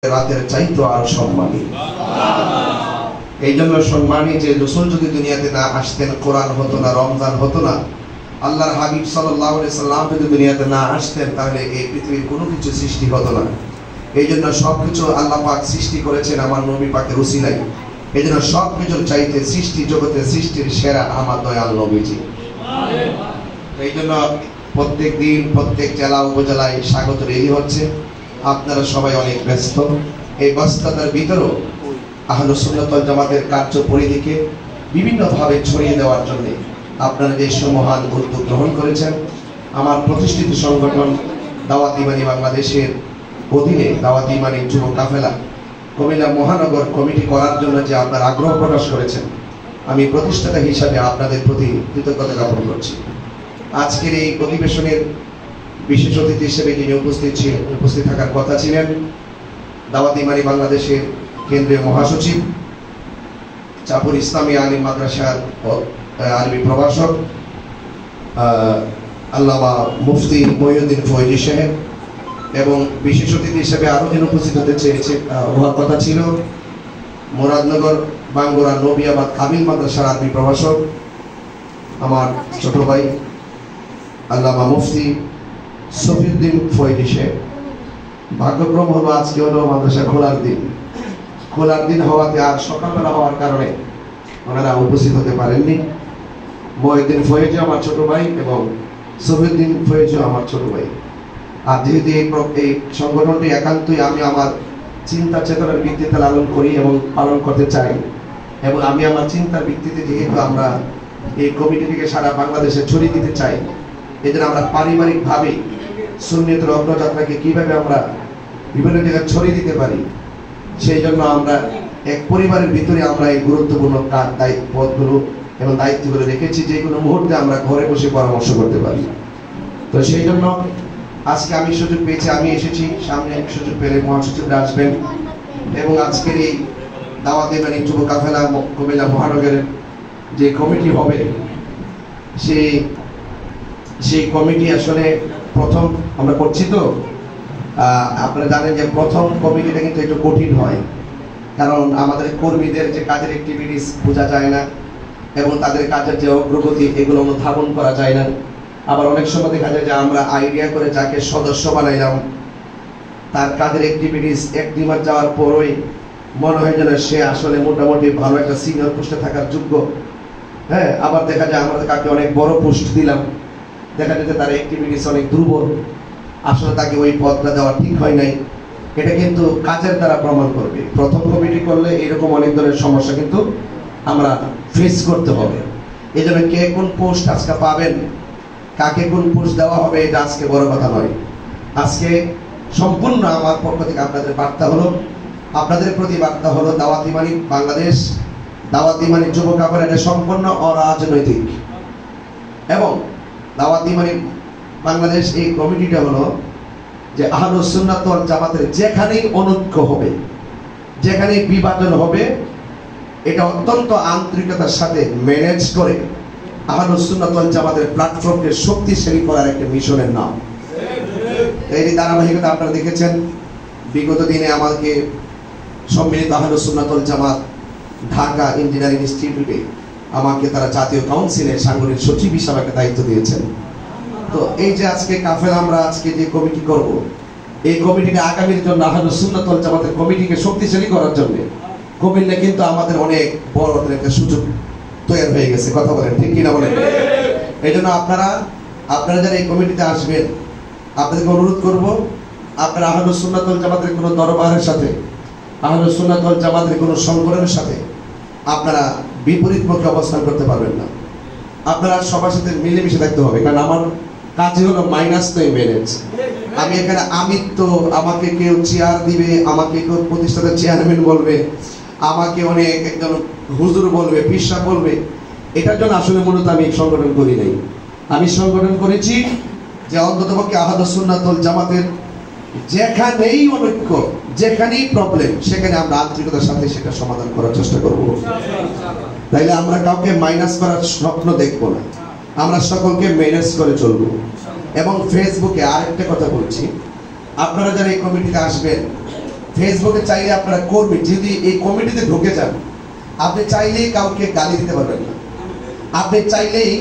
রাতের চাইতো আর সম্মানী। এই জন্য সম্মানী যে রাসূল যদি দুনিয়াতে না আসতেন, কোরআন হতো না, রমজান হতো না, আল্লাহর হাবিব সাল্লাল্লাহু আলাইহি সাল্লাম যদি দুনিয়াতে না আসতেন, তাহলে এই পৃথিবীর কোনো কিছু সৃষ্টি হতো না। এই জন্য সবকিছু আল্লাহ পাক সৃষ্টি করেছেন আমার নবী পাকের উসিলায়। এই জন্য সবকিছুর চাইতে সৃষ্টি জগতে সৃষ্টির সেরা আমার দয়াল নবীজি। এই জন্য প্রত্যেক দিন প্রত্যেক জেলা উপজেলায় স্বাগত রেডি হচ্ছে। আপনারা সবাই অনেক ব্যস্ত। এই ব্যস্ততার ভিতরেও আহলুস সুন্নাত ওয়াল জামাতের কার্য পরিধিকে বিভিন্নভাবে ছড়িয়ে দেওয়ার জন্য আপনারা যে মহান উদ্যোগ গ্রহণ করেছেন। আমার প্রতিষ্ঠিত সংগঠন দাওয়াত ইমানি বাংলাদেশের অধীনে দাওয়াত ইমানি যুব কাফেলা কুমিল্লা মহানগর কমিটি করার জন্য যে আপনার আগ্রহ প্রকাশ করেছেন, আমি প্রতিষ্ঠাতা হিসাবে আপনাদের প্রতি কৃতজ্ঞতা জ্ঞাপন করছি। আজকের এই অধিবেশনের বিশেষ অতিথি হিসেবে যিনি উপস্থিত থাকার কথা ছিলেন দাওয়াত ইমানি বাংলাদেশের কেন্দ্রীয় মহাসচিব, চাপুর ইসলামী আলিম মাদ্রাসার আরবি প্রভাষক আল্লামা মুফতি মহিউদ্দিন ফয়জি সাহেব, এবং বিশেষ অতিথি হিসেবে আরো যিনি উপস্থিত হতে হওয়ার কথা ছিল মুরাদনগর বাঙ্গুরা নবিয়াবাদ কামিল মাদ্রাসার আরবি প্রভাষক আমার ছোট ভাই আল্লামা মুফতি সফিউদ্দিন ফয়জি সাহেব। ভাগ্যক্রম হলো আজকে হলো মাদ্রাসা খোলার দিন হওয়াতে আর সকালবেলা হওয়ার কারণে ওনারা উপস্থিত হতে পারেননি। মহিউদ্দিন ফয়জি আমার ছোট ভাই এবং সফিউদ্দিন ফয়জি আমার ছোট ভাই। আর যেহেতু এই সংগঠনটি একান্তই আমি আমার চিন্তা চেতনার ভিত্তিতে লালন করি এবং পালন করতে চাই, এবং আমি আমার চিন্তার ভিত্তিতে যেহেতু আমরা এই কমিটিটিকে সারা বাংলাদেশে ছড়িয়ে দিতে চাই, এই জন্য আমরা পারিবারিকভাবে সুন্নিয়তের অগ্রযাত্রাকে কিভাবে আমরা বিভিন্ন জায়গায় ছড়িয়ে দিতে পারি, সেই জন্য আমরা এক পরিবারের ভিতরে আমরা এই গুরুত্বপূর্ণ পদগুলো এবং দায়িত্বগুলো রেখেছি, যে কোনো মুহূর্তে আমরা ঘরে বসে পরামর্শ করতে পারি। তো সেই জন্য আজকে আমি সুযোগ পেয়েছি, আমি এসেছি, সামনে সুযোগ পেলে মহাসচিবরা আসবেন, এবং আজকের এই দাওয়াত ইমানি যুব কাফেলা কুমিল্লা মহানগরের যে কমিটি হবে, সেই কমিটি আসলে প্রথম আমরা করছি। তো আপনারা জানেন যে প্রথম কমিটিটা কিন্তু একটু কঠিন হয়, কারণ আমাদের কর্মীদের যে কাজের অ্যাক্টিভিটিস বোঝা যায় না, এবং তাদের কাজের যে অগ্রগতি এগুলো অনুধাবন করা যায় না। আবার অনেক সময় দেখা যায় যে আমরা আইডিয়া করে যাকে সদস্য বানাইলাম, তার কাজের অ্যাক্টিভিটিস একটি মাস যাওয়ার পরই মনে হয় যেন সে আসলে মোটামুটি ভালো একটা সিনিয়র পোস্টে থাকার যোগ্য। হ্যাঁ, আবার দেখা যায় আমরা কাকে অনেক বড় পোস্ট দিলাম, দেখা যায় যে তার অ্যাক্টিভিটিস অনেক দুর্বল, আসলে তাকে ওই পদটা দেওয়া ঠিক হয় নাই। এটা কিন্তু কাজের দ্বারা প্রমাণ করবে। প্রথম কমিটি করলে এরকম অনেক ধরনের সমস্যা কিন্তু আমরা ফেস করতে হবে। এই জন্য কে কোন পোস্ট আজকে পাবেন, কাকে কোন পোস্ট দেওয়া হবে, এটা আজকে বড় কথা নয়। আজকে সম্পূর্ণ আমার পক্ষ থেকে আপনাদের বার্তা হলো, আপনাদের প্রতি বার্তা হলো দাওয়াত ইমানি বাংলাদেশ, দাওয়াত ইমানি যুব কাফেলা এটা সম্পূর্ণ অরাজনৈতিক, এবং দাওয়াত ইমানি বাংলাদেশ এই কমিটিটা হলো যে আহলুস সুন্নাত ওয়াল জামাতের যেখানেই অনৈক্য হবে, যেখানেই বিভাজন হবে, এটা অত্যন্ত আন্তরিকতার সাথে ম্যানেজ করে আহলুস সুন্নাত ওয়াল জামাতের প্ল্যাটফর্মকে শক্তিশালী করার একটা মিশনের নাম। এই ধারাবাহিকতা আপনারা দেখেছেন বিগত দিনে আমাকে সম্মিলিত আহলুস সুন্নাত ওয়াল জামাত ঢাকা ইঞ্জিনিয়ারিং ইনস্টিটিউটে আমাকে তারা জাতীয় কাউন্সিলের সাংগঠনিক সচিব হিসাবে একটা দায়িত্ব দিয়েছেন। তো এই যে আজকে কাফেলা আমরা আজকে যে কমিটি করব, এই কমিটিটা আগামীর জন্য আহলুস সুন্নাত ওয়াল জামাতের কমিটিকে শক্তিশালী করার জন্য কুমিল্লা কিন্তু আমাদের অনেক বড় একটা সুযোগ তৈরি হয়ে গেছে। কথা বলেন ঠিক কিনা বলেন? এই জন্য আপনারা যারা এই কমিটিতে আসবেন, আপনাদেরকে অনুরোধ করব, আপনারা আহলুস সুন্নাত ওয়াল জামাতের কোনো দরবারের সাথে, আহলুস সুন্নাত ওয়াল জামাতের কোনো সংগঠনের সাথে আপনারা বিপরীত পক্ষে অবস্থান করতে পারবেন না। আপনারা সবার সাথে মিলেমিশে থাকতে হবে, কারণ আমার কাজই হলো মাইনাস তো ম্যানেজ। আমি এখানে আমাকে কেউ চেয়ার দিবে, আমাকে কেউ প্রতিষ্ঠাতা চেয়ারম্যান বলবে, আমাকে অনেক একজন হুজুর বলবে, পিসা বলবে, এটার জন্য আসলে মূলত আমি সংগঠন করি নাই। আমি সংগঠন করেছি যে অন্ততপক্ষে আহলুস সুন্নাত ওয়াল জামাতের যেখানেই অনৈক্য, যেখানেই প্রবলেম, সেখানে আমরা আন্তরিকতার সাথে সেটা সমাধান করার চেষ্টা করব। তাইলে আমরা কাউকে মাইনাস করার স্বপ্ন দেখবো না, আমরা সকলকে ম্যানেজ করে চলবো। এবং ফেসবুকে আরেকটা কথা বলছি, আপনারা যারা এই কমিটিতে আসবেন, ফেসবুকে চাইলে আপনারা কর্মী যদি এই কমিটিতে ঢুকে যান, আপনি চাইলেই কাউকে গালি দিতে পারবেন না। আপনি চাইলেই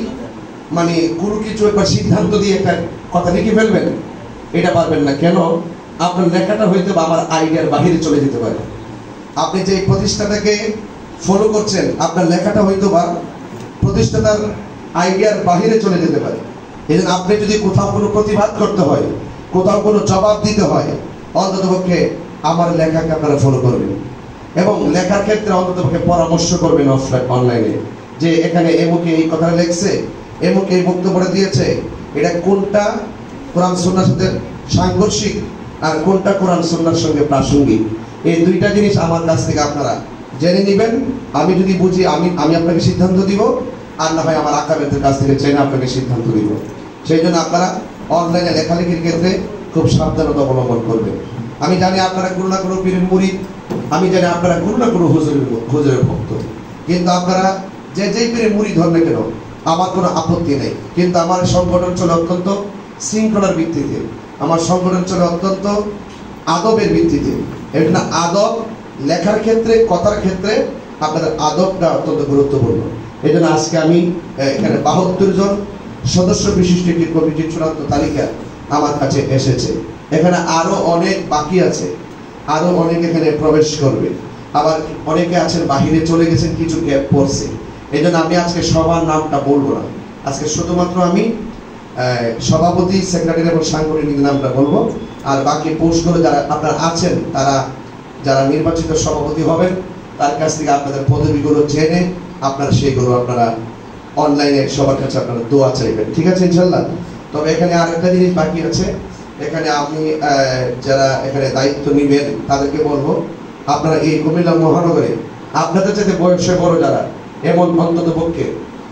মানে কোনো কিছু একবার সিদ্ধান্ত দিয়ে একটা কথা লিখে ফেলবেন, এটা পারবেন না। কেন? আপনার লেখাটা হয়তো বা আমার আইডিয়ার বাহিরে চলে যেতে পারে। আপনি যে প্রতিষ্ঠাতাকে ফলো করছেন, আপনার লেখাটা হয়তো বা প্রতিষ্ঠাতার আইডিয়ার বাহিরে চলে যেতে পারে। এই জন্য আপনি যদি কোথাও কোনো প্রতিবাদ করতে হয়, কোথাও কোনো জবাব দিতে হয়, অন্ততপক্ষে আমার লেখাকে আপনারা ফলো করবেন এবং লেখার ক্ষেত্রে অন্ততপক্ষে পরামর্শ করবেন অনলাইনে, যে এখানে এমুকে এই কথা লেখছে, এমুকে এই বক্তব্যটা দিয়েছে, এটা কোনটা কোরআন সুন্নাহর সাথে সাংঘর্ষিক আর কোনটা কোরআন সুন্নাহর সঙ্গে প্রাসঙ্গিক। এই দুইটা জিনিস আমার কাছ থেকে আপনারা জেনে নেবেন। আমি যদি বুঝি আমি আপনাকে সিদ্ধান্ত দিব, আর না হয় আমার আকাবেদের কাছ থেকে জেনে আপনাকে সিদ্ধান্ত দিব। সেই জন্য আপনারা অনলাইনে লেখালেখির ক্ষেত্রে খুব সাবধানতা অবলম্বন করবেন। আমি জানি আপনারা কোনো না কোনো পীরের মুরিদ, আমি জানি আপনারা কোনো না কোনো হুজুরের ভক্ত, কিন্তু আপনারা যেই পীরের মুরিদ হন না কেন আমার কোনো আপত্তি নেই। কিন্তু আমার সংগঠন চলে অত্যন্ত শৃঙ্খলার ভিত্তিতে, আমার সংগঠন চলে অত্যন্ত আদবের ভিত্তিতে। এটা আদব লেখার ক্ষেত্রে, কথার ক্ষেত্রে আপনাদের আদবটা অত্যন্ত গুরুত্বপূর্ণ। এই জন্য আজকে আমি এখানে 72 জন সদস্য বিশিষ্ট একটি কমিটির চূড়ান্ত তালিকা আমার কাছে এসেছে। এখানে আরো অনেক বাকি আছে, আরো অনেক এখানে প্রবেশ করবে, আবার অনেকে আছেন বাহিরে চলে গেছেন, কিছু গ্যাপ পড়ছে। এই জন্য আমি আজকে সবার নামটা বলবো না, আজকে শুধুমাত্র আমি সভাপতি, সেক্রেটারি এবং সাংগঠনিক নামটা বলবো। আর বাকি পোস্টগুলো যারা আপনারা আছেন, তারা যারা নির্বাচিত সভাপতি হবেন তার কাছ থেকে আপনাদের পদবিগুলো জেনে আপনারা সেইগুলো আপনারা অনলাইনে সবার কাছে আপনারা দোয়া চাইবেন, ঠিক আছে ইনশাল্লাহ। তবে এখানে আরেকটা জিনিস বাকি আছে, এখানে আমি যারা এখানে দায়িত্ব নেবেন তাদেরকে বলবো, আপনারা এই কুমিল্লা মহানগরে আপনাদের সাথে বয়সে বড় যারা, এমন অন্তত পক্ষে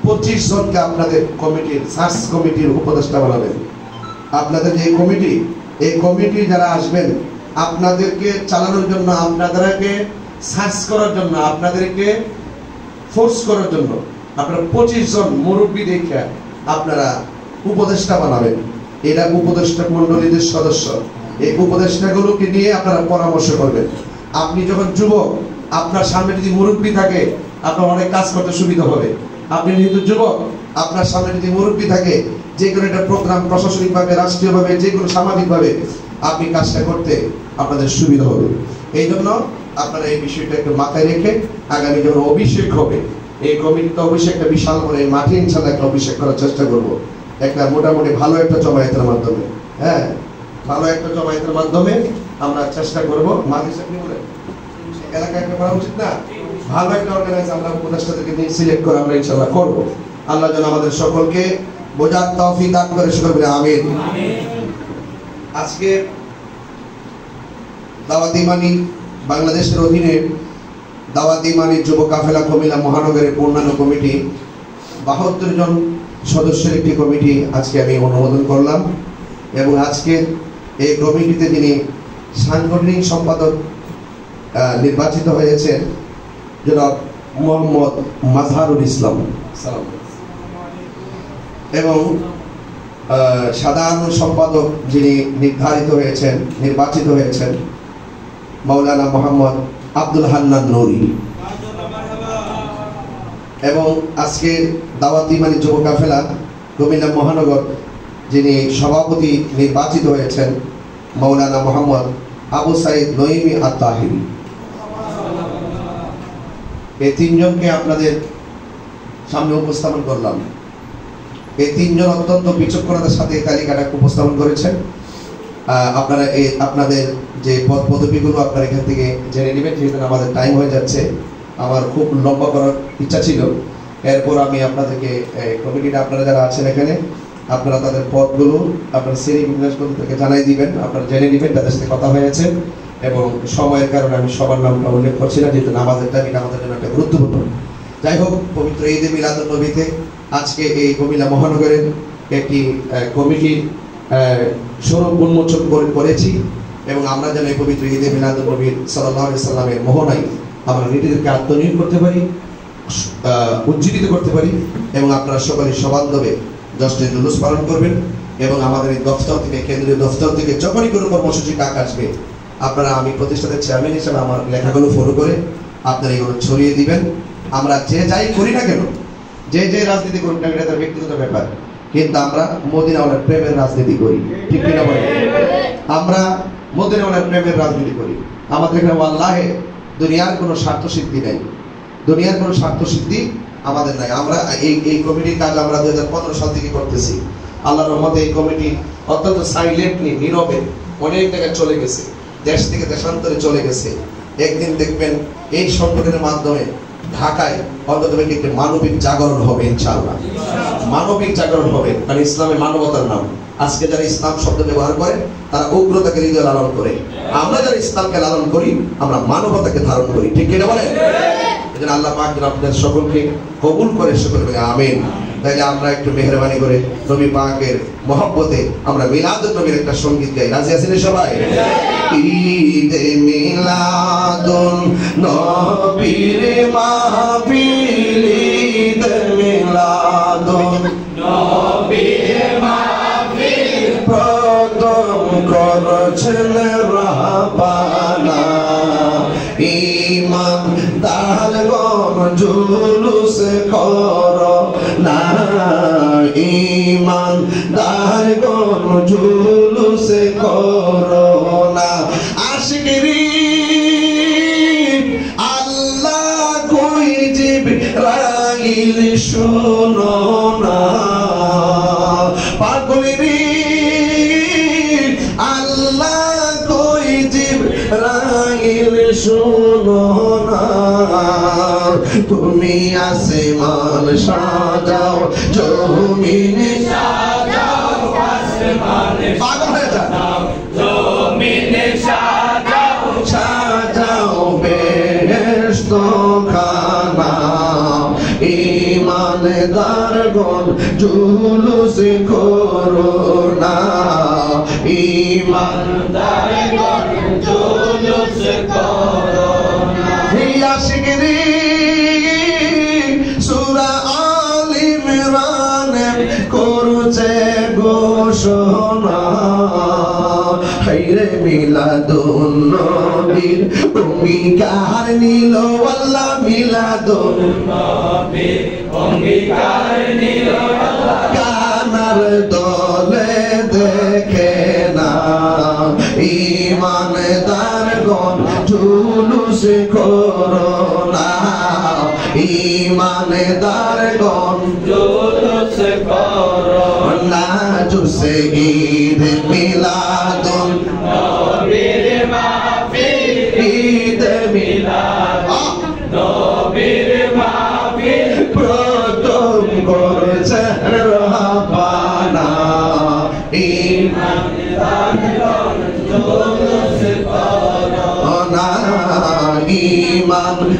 25 জনকে আপনাদের কমিটির সার্চ কমিটির উপদেষ্টা বানাবেন। আপনাদের যে কমিটি, এই কমিটি যারা আসবেন আপনাদেরকে চালানোর জন্য, আপনাদেরকে সার্চ করার জন্য, আপনাদেরকে ফোর্স করার জন্য আপনারা 25 জন মুরব্বী দেখে আপনারা উপদেষ্টা বানাবেন। এরা উপদেষ্টা মণ্ডলীদের সদস্য। এই উপদেষ্টাগুলোকে নিয়ে আপনারা পরামর্শ করবেন। আপনি যখন যুবক, আপনার সামনে যদি মুরব্বী থাকে আপনার অনেক কাজ করতে সুবিধা হবে। আপনি যেহেতু যুবক, আপনার সামনে যদি মুরব্বী থাকে, যে কোনো একটা প্রোগ্রাম প্রশাসনিকভাবে, রাষ্ট্রীয়ভাবে, যে কোনো সামাজিকভাবে আপনি কাজটা করতে আপনাদের সুবিধা হবে। এই জন্য আপনারা এই বিষয়টা একটু মাথায় রেখে আগামী যখন অভিষেক হবে, এই কমিটিতে অবশ্যই একটা বিশাল বড় এই মাঠে ইনশাল্লাহ একটা অভিষেক করার চেষ্টা করব, একটা মোটামুটি ভালো একটা জমায়েতের মাধ্যমে। হ্যাঁ, ভালো একটা জমায়েতের মাধ্যমে আমরা চেষ্টা করব। মাঝে আপনি বলেন এলাকায় একটা করা উচিত না, ভালো একটা অর্গানাইজ আমরা উপদেষ্টাদেরকে নিয়ে সিলেক্ট করে আমরা ইনশাল্লাহ করবো। আল্লাহ যেন আমাদের সকলকে বোঝার তৌফিক দান করে, সকল বলে আমিন। আজকে দাওয়াত ইমানি বাংলাদেশের অধীনে দাওয়াত ইমানি যুব কাফেলা কুমিল্লা মহানগরের পূর্ণাঙ্গ কমিটি 72 জন সদস্যের একটি কমিটি আজকে আমি অনুমোদন করলাম। এবং আজকে এই কমিটিতে যিনি সাংগঠনিক সম্পাদক নির্বাচিত হয়েছেন জনাব মোহাম্মদ মাজহারুল ইসলাম, এবং সাধারণ সম্পাদক যিনি নির্বাচিত হয়েছেন মাওলানা মোহাম্মদ আব্দুল হান্নান নুরি। এবং আজকে দাওয়াত ইমানি যুব কাফেলা কুমিল্লা মহানগর যিনি সভাপতি নির্বাচিত হয়েছেন মাওলানা মোহাম্মদ আবু সাইদ নঈমি আত-তাহিরি। এই তিনজনকে আপনাদের সামনে উপস্থাপন করলাম। এই তিনজন অত্যন্ত বিচক্ষণতার সাথে এই তালিকাটা উপস্থাপন করেছেন। আপনারা আপনাদের যে পদ পদবিগুলো আপনারা এখান থেকে জেনে নেবেন, যেহেতু আমাদের টাইম হয়ে যাচ্ছে। আমার খুব লম্বা করার ইচ্ছা ছিল, এরপর আমি আপনাদেরকে কমিটিটা আপনারা যারা আছেন এখানে আপনারা তাদের পদগুলো আপনারা শ্রেণী বিন্যাসগুলো থেকে জানাই দিবেন, আপনারা জেনে নেবেন, তাদের সাথে কথা হয়েছে। এবং সময়ের কারণে আমি সবার নামটা উল্লেখ করছি না, যেহেতু নামাজের টাইম এটা আমাদের জন্য একটা গুরুত্বপূর্ণ। যাই হোক, পবিত্র ঈদে মিলাদুন নবীতে আজকে এই কুমিল্লা মহানগরের একটি কমিটির স্বরূপ উন্মোচন করেছি। এবং আমরা যেন এই পবিত্র ঈদে মিলাদুন নবী সাল্লাল্লাহু আলাইহি সাল্লামের মোহনায় আমরা নিজেদেরকে আত্মনিয়োগ করতে পারি, উজ্জীবিত করতে পারি। এবং আপনারা সকলে সবান্ধবে জশ্নের জুলুস পালন করবেন। এবং আমাদের এই দফতর থেকে, কেন্দ্রীয় দফতর থেকে যখনই কোনো কর্মসূচি ডাক আসবে আপনারা, আমি প্রতিষ্ঠানের চেয়ারম্যান হিসেবে আমার লেখাগুলো ফলো করে আপনারা এগুলো ছড়িয়ে দিবেন। আমরা যে যাই করি না কেন, যে রাজনীতি করুন না, এটা তার ব্যক্তিগত ব্যাপার, কিন্তু আমরা মদিনাওয়ালার প্রেমের রাজনীতি করি, ঠিক কিনা বলেন? আমরা মদিনাওয়ালার প্রেমের রাজনীতি করি। আমাদের এখানে আল্লাহে দুনিয়ার কোনো স্বার্থ সিদ্ধি নেই, দুনিয়ার কোনো স্বার্থ সিদ্ধি আমাদের নাই। আমরা এই কমিটির কাজ আমরা 2015 সাল থেকে করতেছি। আল্লাহর রহমতে এই কমিটি অত্যন্ত সাইলেন্টলি, নীরবে অনেক জায়গায় চলে গেছে, দেশ থেকে দেশান্তরে চলে গেছে। একদিন দেখবেন এই সংগঠনের মাধ্যমে ঢাকায় অন্তত একটি মানবিক জাগরণ হবে, ইনশাআল্লাহ মানবিক জাগরণ হবে। কারণ ইসলামে মানবতার নাম। আজকে যারা ইসলাম শব্দ ব্যবহার করে তারা উগ্রতাকে হৃদয়ে লালন করে। আমরা যারা ইসলামকে লালন করি, আমরা মানবতাকে ধারণ করি, ঠিক কিনা বলেন? এজন্য আল্লাহ পাক যেন আপনাদের সকলকে কবুল করে, সকলে বলে আমিন। তাইলে আমরা একটু মেহেরবানি করে নবী পাকের মহব্বতে আমরা মিলাদুন নবীর একটা সঙ্গীত গাই। রাজি আছেন সবাই? ঈদে মিলাদুন নবীর মাহফিল, ঈদে মিলাদুন নবীর মাহফিল, প্রথম করেছেন রাহবানা। ইমানদারগণ জুলুস করো না, ইমানদারগণ জুলুস করো না। আশিকরি আল্লাহ কই জিবরাইল শোনো না, পাগলেরি আল্লাহ কই জিবরাইল শোনো না। তুমি আসমান সাজাও, জমিন সাজাও, আসমান সাজাও, জমিন সাজাও, সাজাও বেহেশত খানা। ইমানদারগণ জুলুস করো না, ইমানদারগণ জুলুস করো না। আশিকরি সূরা আল ইমরান করছে ঘোষণা, হায়রে মিলাদুন নবীর অঙ্গীকার নিল আল্লাহ, মিলাদুন নবীর অঙ্গীকার নিল আল্লাহ। কানার দলে দেখে না, ইমানদারগণ জুলুস করো না, ইমানদারগণ জুলুস করো না। জুসে ঈদ মিলাদুন নবীর মাহফিল, ঈদ মিলাদুন নবীর মাহফিল, প্রথম করেছেন রাহবানা। ইমানদারগণ জুলুস করো না, ইমানদারগণ